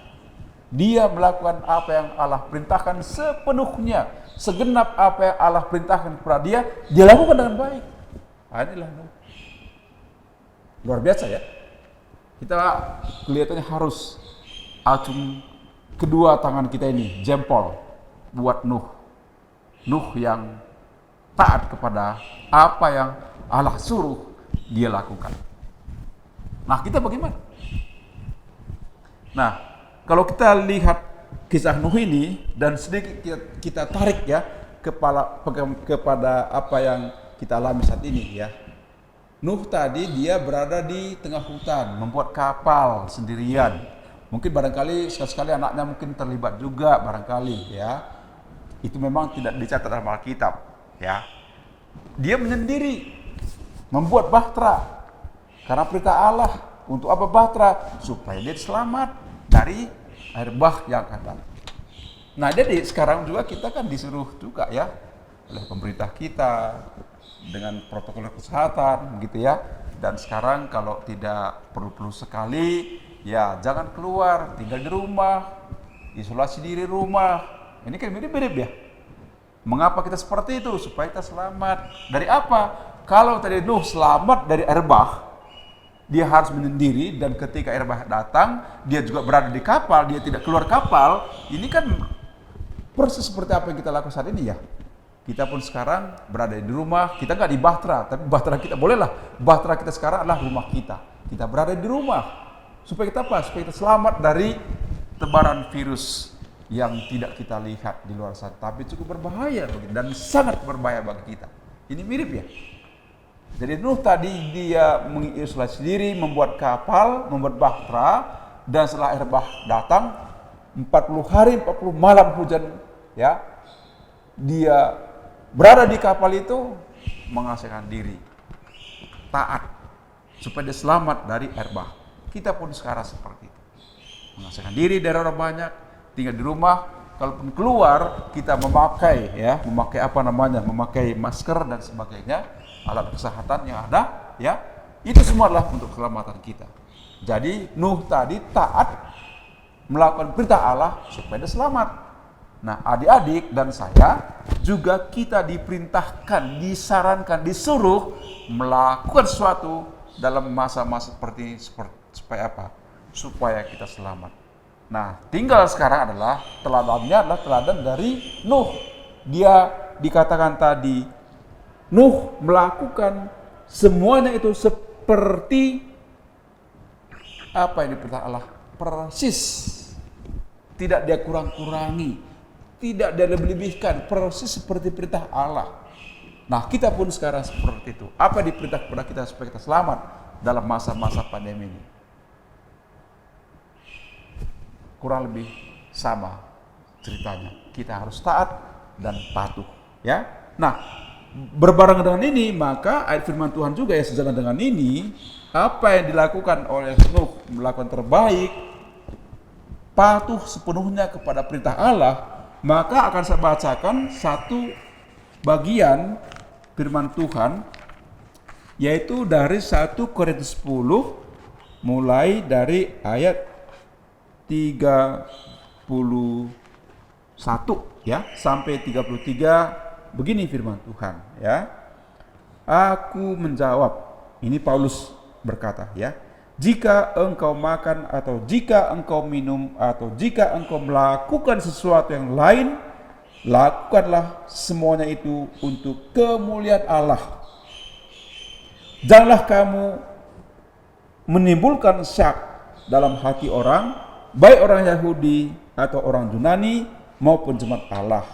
Dia melakukan apa yang Allah perintahkan sepenuhnya. Segenap apa yang Allah perintahkan kepada dia lakukan dengan baik. Inilah Nuh. Luar biasa ya. Kita kelihatannya harus acung kedua tangan kita ini, jempol, buat Nuh. Nuh yang taat kepada apa yang Allah suruh dia lakukan. Nah, kita bagaimana? Nah, kalau kita lihat kisah Nuh ini dan sedikit kita tarik ya kepada apa yang kita alami saat ini ya. Nuh tadi dia berada di tengah hutan, membuat kapal sendirian. Mungkin barangkali sekali-sekali anaknya mungkin terlibat juga barangkali ya. Itu memang tidak dicatat dalam Alkitab ya. Dia menyendiri membuat bahtera karena perintah Allah. Untuk apa bahtera? Supaya dia selamat dari air bah yang akan datang. Nah, jadi sekarang juga kita kan disuruh juga ya oleh pemerintah kita dengan protokol kesehatan gitu ya. Dan sekarang kalau tidak perlu-perlu sekali ya jangan keluar, tinggal di rumah, isolasi diri rumah. Ini kan mirip-mirip ya. Mengapa kita seperti itu? Supaya kita selamat. Dari apa? Kalau tadi Nuh selamat dari air bah, dia harus menyendiri dan ketika air bah datang, dia juga berada di kapal, dia tidak keluar kapal. Ini kan persis seperti apa yang kita lakukan saat ini ya. Kita pun sekarang berada di rumah, kita nggak di bahtera, tapi bahtera kita bolehlah. Bahtera kita sekarang adalah rumah kita. Kita berada di rumah. Supaya kita apa? Supaya kita selamat dari tebaran virus yang tidak kita lihat di luar sana, tapi cukup berbahaya dan sangat berbahaya bagi kita. Ini mirip ya. Jadi Nuh tadi dia mengisolasi diri, membuat kapal, membuat bahtera, dan setelah air bah datang, 40 hari 40 malam hujan ya. Dia berada di kapal itu mengasihkan diri, taat supaya dia selamat dari air bah. Kita pun sekarang seperti itu, mengasihkan diri dari orang banyak, tinggal di rumah. Kalaupun keluar kita memakai memakai masker dan sebagainya, alat kesehatan yang ada ya, itu semua adalah untuk keselamatan kita. Jadi Nuh tadi taat melakukan perintah Allah supaya dia selamat. Nah, adik-adik dan saya juga kita diperintahkan, disarankan, disuruh melakukan sesuatu dalam masa-masa seperti supaya apa? Supaya kita selamat. Nah, tinggal sekarang adalah teladannya adalah teladan dari Nuh. Dia dikatakan tadi, Nuh melakukan semuanya itu seperti apa yang diperintah Allah, persis. Tidak dia kurang-kurangi, tidak dia lebih-lebihkan, persis seperti perintah Allah. Nah, kita pun sekarang seperti itu. Apa yang diperintah kepada kita supaya kita selamat dalam masa-masa pandemi ini? Kurang lebih sama ceritanya. Kita harus taat dan patuh, ya. Nah, berbareng dengan ini, maka ayat firman Tuhan juga yang sejalan dengan ini, apa yang dilakukan oleh Nuh, melakukan terbaik, patuh sepenuhnya kepada perintah Allah, maka akan saya bacakan satu bagian firman Tuhan, yaitu dari 1 Korintus 10, mulai dari ayat 31 ya sampai 33. Begini firman Tuhan, ya. Aku menjawab, ini Paulus berkata, ya. Jika engkau makan atau jika engkau minum atau jika engkau melakukan sesuatu yang lain, lakukanlah semuanya itu untuk kemuliaan Allah. Janganlah kamu menimbulkan syak dalam hati orang, baik orang Yahudi atau orang Yunani maupun jemaat Allah.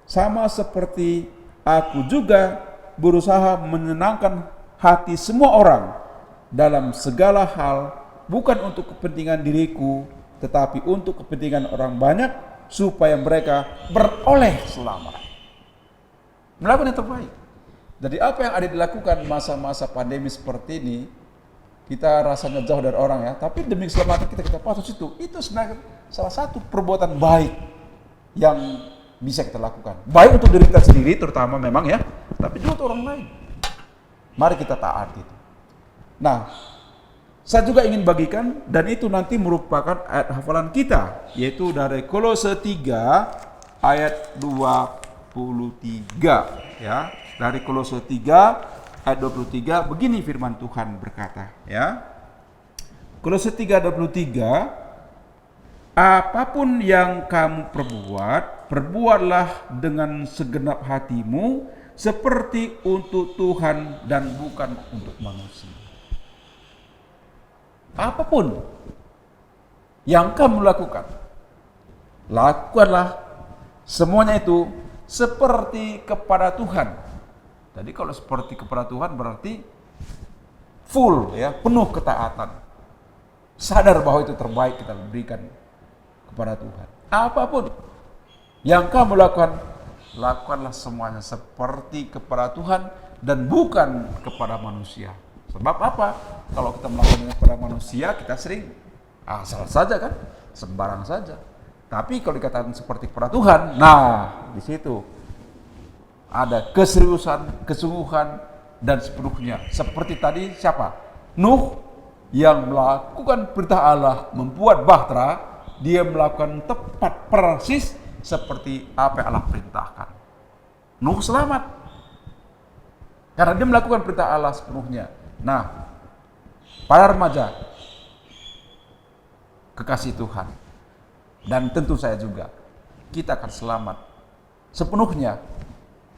Sama seperti aku juga berusaha menyenangkan hati semua orang dalam segala hal, bukan untuk kepentingan diriku, tetapi untuk kepentingan orang banyak, supaya mereka beroleh selamat. Melakukan yang terbaik. Jadi apa yang ada dilakukan masa-masa pandemi seperti ini, kita rasanya jauh dari orang, ya, tapi demi keselamatan kita patuh situ. Itu sebenarnya salah satu perbuatan baik yang bisa kita lakukan. Baik untuk diri kita sendiri terutama memang, ya, tapi juga untuk orang lain. Mari kita taat itu. Nah, saya juga ingin bagikan, dan itu nanti merupakan ayat hafalan kita, yaitu dari Kolose 3 ayat 23, ya. Dari Kolose 3 ayat 23, begini firman Tuhan berkata, ya. Kolose 3:23, apapun yang kamu perbuat, perbuatlah dengan segenap hatimu seperti untuk Tuhan dan bukan untuk manusia. Apapun yang kamu lakukan, lakukanlah semuanya itu seperti kepada Tuhan. Jadi kalau seperti kepada Tuhan berarti full, ya, penuh ketaatan. Sadar bahwa itu terbaik kita berikan kepada Tuhan. Apapun yang kamu lakukan, lakukanlah semuanya seperti kepada Tuhan dan bukan kepada manusia. Sebab apa? Kalau kita melakukannya kepada manusia, kita sering asal saja, kan, sembarang saja. Tapi kalau dikatakan seperti kepada Tuhan, nah di situ ada keseriusan, kesungguhan, dan sepenuhnya. Seperti tadi siapa? Nuh yang melakukan perintah Allah, membuat bahtera, dia melakukan tepat persis seperti apa yang Allah perintahkan. Nuh selamat karena dia melakukan perintah Allah sepenuhnya. Nah, para remaja, kekasih Tuhan, dan tentu saya juga, kita akan selamat sepenuhnya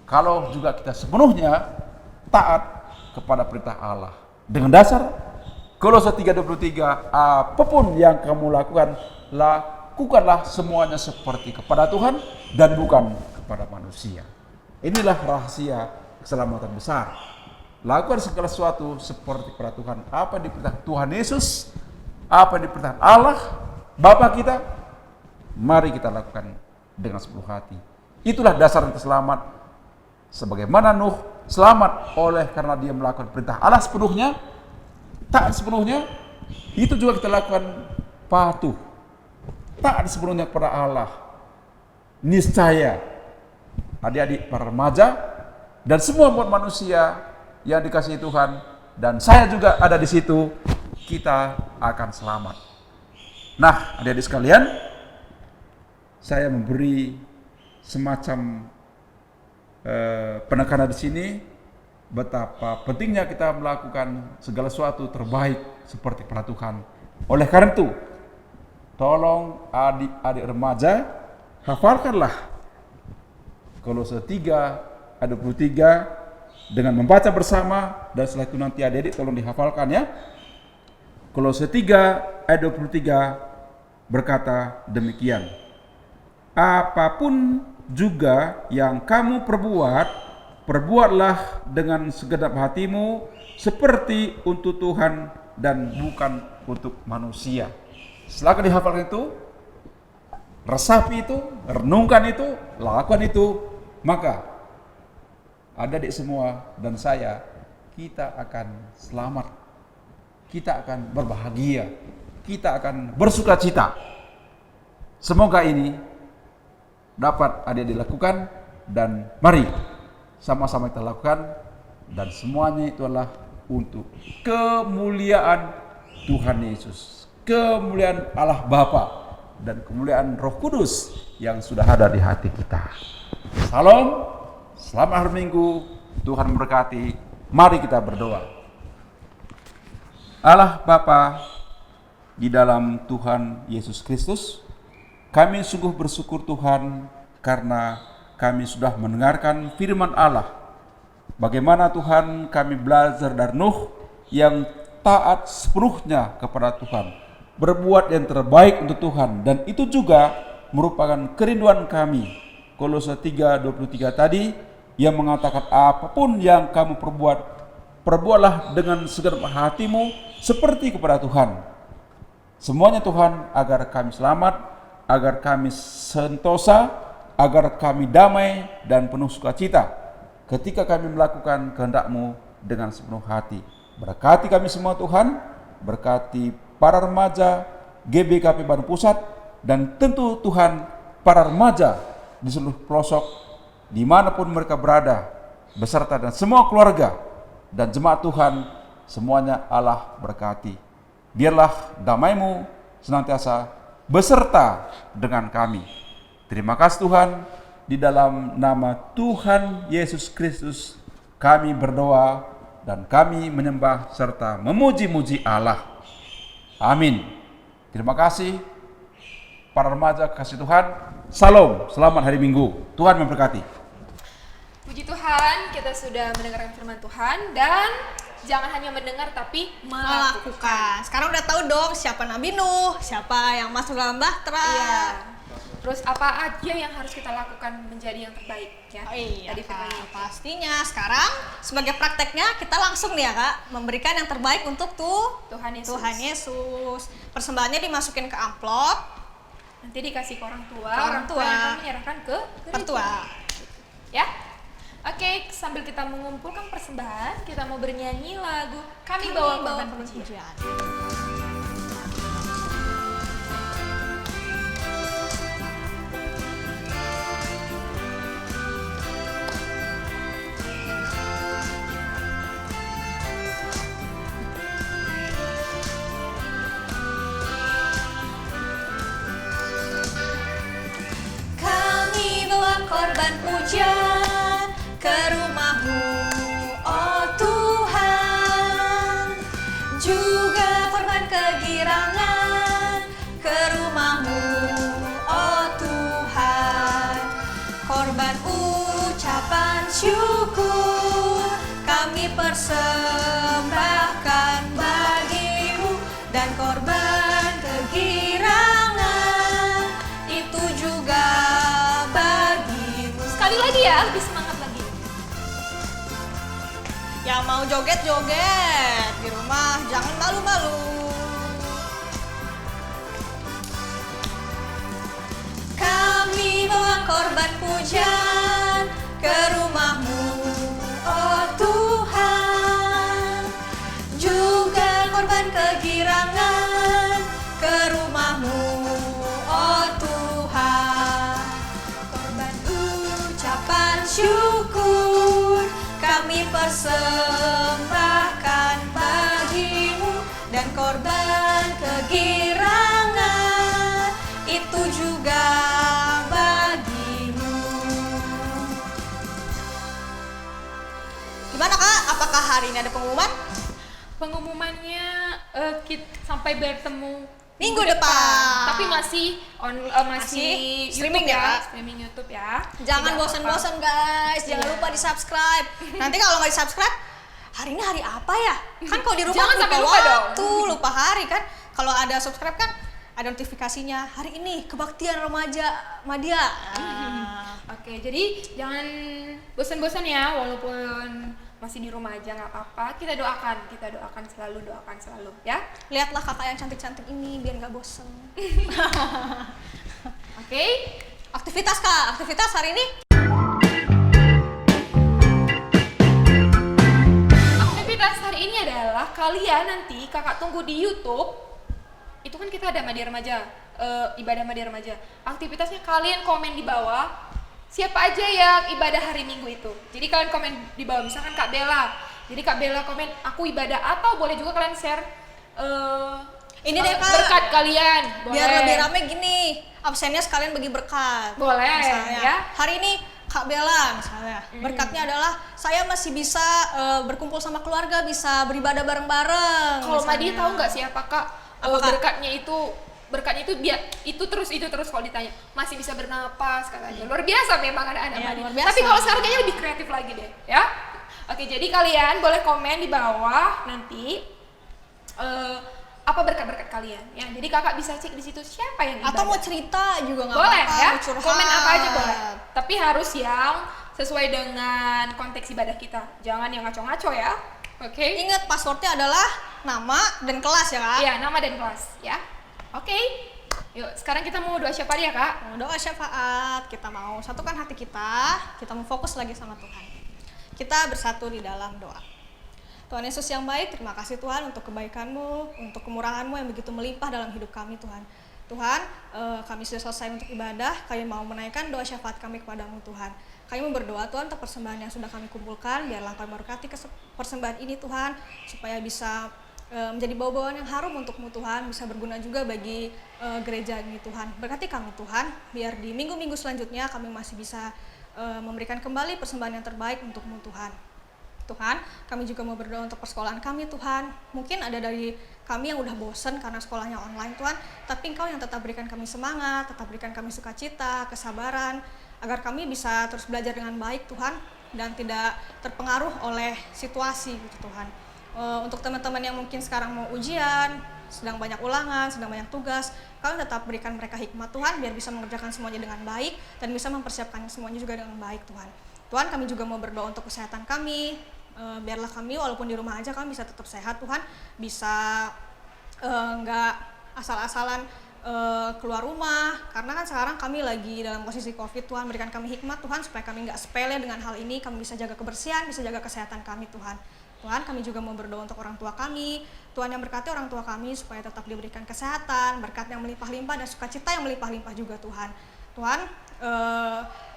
kalau juga kita sepenuhnya taat kepada perintah Allah. Dengan dasar Kolose 3:23, apapun yang kamu lakukan, lakukanlah semuanya seperti kepada Tuhan dan bukan kepada manusia. Inilah rahasia keselamatan besar. Lakukan segala sesuatu seperti kepada Tuhan. Apa yang diperintahkan Tuhan Yesus, apa yang diperintahkan Allah, Bapa kita, mari kita lakukan dengan sepenuh hati. Itulah dasar kita selamat. Sebagaimana Nuh selamat oleh karena dia melakukan perintah Allah sepenuhnya, taat sepenuhnya, itu juga kita lakukan patuh, taat sepenuhnya kepada Allah. Niscaya adik-adik para remaja dan semua umat manusia yang dikasihi Tuhan, dan saya juga ada di situ, kita akan selamat. Nah, adik-adik sekalian, saya memberi semacam penekanan di sini betapa pentingnya kita melakukan segala sesuatu terbaik seperti kepada Tuhan. Oleh karena itu, tolong adik-adik remaja hafalkanlah Kolose 3 ayat 23 dengan membaca bersama, dan setelah itu nanti adik-adik tolong dihafalkan ya. Kolose 3 ayat 23 berkata demikian. Apapun juga yang kamu perbuat, perbuatlah dengan segenap hatimu seperti untuk Tuhan dan bukan untuk manusia. Silakan dihafalkan itu, resapi itu, renungkan itu, lakukan itu, maka adik-adik semua dan saya, kita akan selamat, kita akan berbahagia, kita akan bersuka cita. Semoga ini dapat adik-adik lakukan, dan mari sama-sama kita lakukan, dan semuanya itu adalah untuk kemuliaan Tuhan Yesus, kemuliaan Allah Bapa, dan kemuliaan Roh Kudus yang sudah ada di hati kita. Salam, selamat hari Minggu, Tuhan memberkati. Mari kita berdoa. Allah Bapa di dalam Tuhan Yesus Kristus, kami sungguh bersyukur Tuhan karena kami sudah mendengarkan firman Allah. Bagaimana Tuhan kami belajar dari Nuh yang taat sepenuhnya kepada Tuhan, berbuat yang terbaik untuk Tuhan, dan itu juga merupakan kerinduan kami. Kolose 3:23 tadi yang mengatakan apapun yang kamu perbuat, perbuatlah dengan segenap hatimu seperti kepada Tuhan. Semuanya Tuhan agar kami selamat, agar kami sentosa, agar kami damai dan penuh sukacita ketika kami melakukan kehendak-Mu dengan sepenuh hati. Berkati kami semua Tuhan, berkati para remaja GBKP Bandung Pusat, dan tentu Tuhan para remaja di seluruh pelosok dimanapun mereka berada, beserta dan semua keluarga dan jemaat Tuhan, semuanya Allah berkati. Biarlah damai-Mu senantiasa beserta dengan kami. Terima kasih Tuhan, di dalam nama Tuhan Yesus Kristus kami berdoa dan kami menyembah serta memuji-muji Allah. Amin. Terima kasih para remaja kasih Tuhan. Salam, selamat hari Minggu. Tuhan memberkati. Puji Tuhan, kita sudah mendengarkan firman Tuhan, dan jangan hanya mendengar tapi Melakukan. Sekarang udah tahu dong siapa Nabi Nuh, siapa yang masuk dalam bahtera. Iya. Terus apa aja yang harus kita lakukan menjadi yang terbaik ya? Oh iya Tadi Kak, firmannya. pastinya. Sekarang sebagai prakteknya kita langsung nih ya Kak, memberikan yang terbaik untuk Tuhan Yesus. Tuhan Yesus. Persembahannya dimasukin ke amplop, Nanti dikasih ke orang tua. Ke orang tua. yang akan menyerahkan ke gereja. mertua. Ya. Oke, sambil kita mengumpulkan persembahan, kita mau bernyanyi lagu Kami Bawa Korban Pujian. pujian. Kami bawa korban pujian ke rumah-Mu, oh Tuhan, juga korban kegirangan ke rumah-Mu, oh Tuhan, korban ucapan syukur kami persembahkan bagi-Mu, dan korban kegirangan itu juga bagi-Mu. Sekali lagi ya, lebih semangat lagi. Yang mau joget-joget di rumah jangan malu-malu. Kami bawa korban pujian ke rumah-Mu, oh Tuhan, juga korban kegirangan ke rumah-Mu, oh Tuhan, korban ucapan syukur kami persembahkan bagi-Mu, dan korban kegirangan itu juga bagi-Mu. Gimana Kak? Apakah hari ini ada pengumuman? Pengumumannya sampai bertemu minggu depan. Tapi masih masih streaming YouTube ya. Streaming YouTube ya. Jangan Tidak bosan-bosan guys, jangan Iya. lupa di subscribe. Nanti kalau nggak di subscribe, hari ini hari apa ya? Kan kalau di rumah Jangan sampai lupa waktu, lupa hari kan. Kalau ada subscribe kan ada notifikasinya. Hari ini kebaktian remaja Madya. Oke, jadi jangan bosan-bosan ya, walaupun masih di rumah aja nggak apa-apa. Kita doakan selalu ya. Lihatlah kakak yang cantik-cantik ini biar nggak bosen. Oke, Aktivitas kak, aktivitas hari ini? aktivitas hari ini adalah kalian nanti kakak tunggu di YouTube. Itu kan kita ada Madya Remaja, ibadah Madya Remaja. Aktivitasnya kalian komen di bawah siapa aja yang ibadah hari Minggu itu. Jadi kalian komen di bawah, misalkan Kak Bella. Jadi Kak Bella komen aku ibadah, atau boleh juga kalian share Ini deh, Kak. berkat kalian. Biar Boleh. lebih rame gini, absennya sekalian bagi berkat. Boleh, Misalnya, ya. hari ini Kak Bella misalnya, berkatnya adalah saya masih bisa berkumpul sama keluarga, bisa beribadah bareng-bareng. Kalau misalnya. Madi tahu nggak sih apakah Apa, Kak? berkatnya itu biar itu terus kalau ditanya masih bisa bernapas katanya. Luar biasa memang anak-anak Iya, Madi. luar biasa. Tapi kalau sekarang kayaknya lebih kreatif lagi deh, ya. Oke, jadi kalian boleh komen di bawah nanti apa berkat-berkat kalian ya. Jadi kakak bisa cek di situ siapa yang ibadah. Atau mau cerita juga nggak boleh apa-apa, ya, mau curhat. komen apa aja boleh. Tapi harus yang sesuai dengan konteks ibadah kita. Jangan yang ngaco-ngaco ya. Oke. Ingat passwordnya adalah nama dan kelas ya kak. Iya, nama dan kelas ya. Oke. Yuk, sekarang kita mau doa syafaat ya, Kak. Mau doa syafaat, kita mau satukan hati kita mau fokus lagi sama Tuhan. Kita bersatu di dalam doa. Tuhan Yesus yang baik, terima kasih Tuhan untuk kebaikan-Mu, untuk kemurahan-Mu yang begitu melimpah dalam hidup kami Tuhan. Tuhan, kami sudah selesai untuk ibadah, kami mau menaikkan doa syafaat kami kepadamu Tuhan. Kami mau berdoa Tuhan untuk persembahan yang sudah kami kumpulkan, biarlah Kau memberkati persembahan ini Tuhan, supaya bisa menjadi bau-bauan yang harum untuk-Mu Tuhan, bisa berguna juga bagi gereja ini Tuhan. Berkati kami Tuhan, biar di minggu-minggu selanjutnya kami masih bisa memberikan kembali persembahan yang terbaik untuk-Mu Tuhan. Tuhan, kami juga mau berdoa untuk persekolahan kami Tuhan. Mungkin ada dari kami yang udah bosen karena sekolahnya online Tuhan, tapi Engkau yang tetap berikan kami semangat, tetap berikan kami sukacita, kesabaran, agar kami bisa terus belajar dengan baik Tuhan, dan tidak terpengaruh oleh situasi gitu Tuhan. Untuk teman-teman yang mungkin sekarang mau ujian, sedang banyak ulangan, sedang banyak tugas, Kau tetap berikan mereka hikmat Tuhan, biar bisa mengerjakan semuanya dengan baik, dan bisa mempersiapkan semuanya juga dengan baik Tuhan. Tuhan, kami juga mau berdoa untuk kesehatan kami, biarlah kami walaupun di rumah aja kami bisa tetap sehat Tuhan, bisa nggak asal-asalan keluar rumah, karena kan sekarang kami lagi dalam posisi COVID. Tuhan, berikan kami hikmat Tuhan, supaya kami nggak sepele dengan hal ini, kami bisa jaga kebersihan, bisa jaga kesehatan kami Tuhan. Tuhan, kami juga mau berdoa untuk orang tua kami. Tuhan yang berkati orang tua kami supaya tetap diberikan kesehatan, berkat yang melimpah-limpah, dan sukacita yang melimpah-limpah juga Tuhan. Tuhan,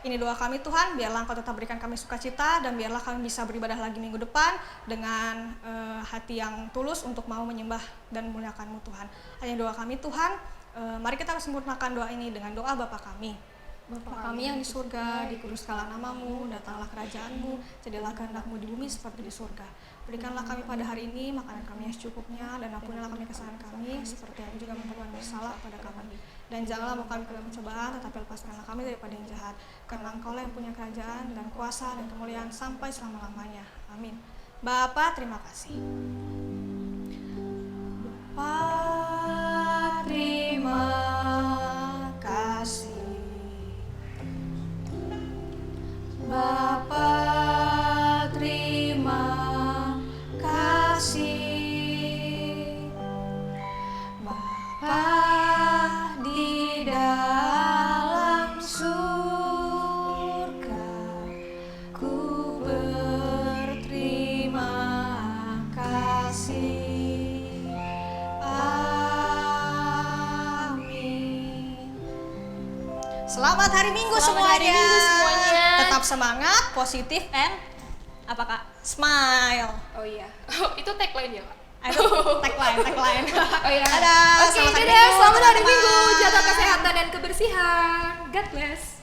ini doa kami Tuhan, biarlah Engkau tetap berikan kami sukacita, dan biarlah kami bisa beribadah lagi minggu depan dengan hati yang tulus untuk mau menyembah dan memuliakan-Mu Tuhan. Hanya doa kami Tuhan, mari kita sempurnakan doa ini dengan doa Bapa kami. Bapa kami yang di surga, dikuduskanlah nama-Mu, datanglah kerajaan-Mu, jadilah kehendak-Mu di bumi seperti di surga. Berikanlah kami pada hari ini makanan kami yang secukupnya, dan ampunilah kami kesalahan kami, seperti yang juga memperbuat bersalah pada kami. Dan janganlah bawa kami ke dalam pencobaan, tetapi lepaskanlah kami daripada yang jahat. Karena Engkau-lah yang punya kerajaan dan kuasa dan kemuliaan sampai selama-lamanya. Amin. Bapa, terima kasih. Bapa, terima kasih. Bapa, terima kasih. Bapa di dalam surga, ku berterima kasih. Amin. Selamat hari Minggu Selamat hari semuanya. Minggu semuanya. Tetap semangat, positif, and apa Kak? Smile. Oh iya. Itu tagline ya, Kak? Aduh, tagline. Oh iya. Dadah, Oke, selamat hari dadah. Minggu, Selamat hari teman-teman. Minggu. Jaga kesehatan dan kebersihan. God bless.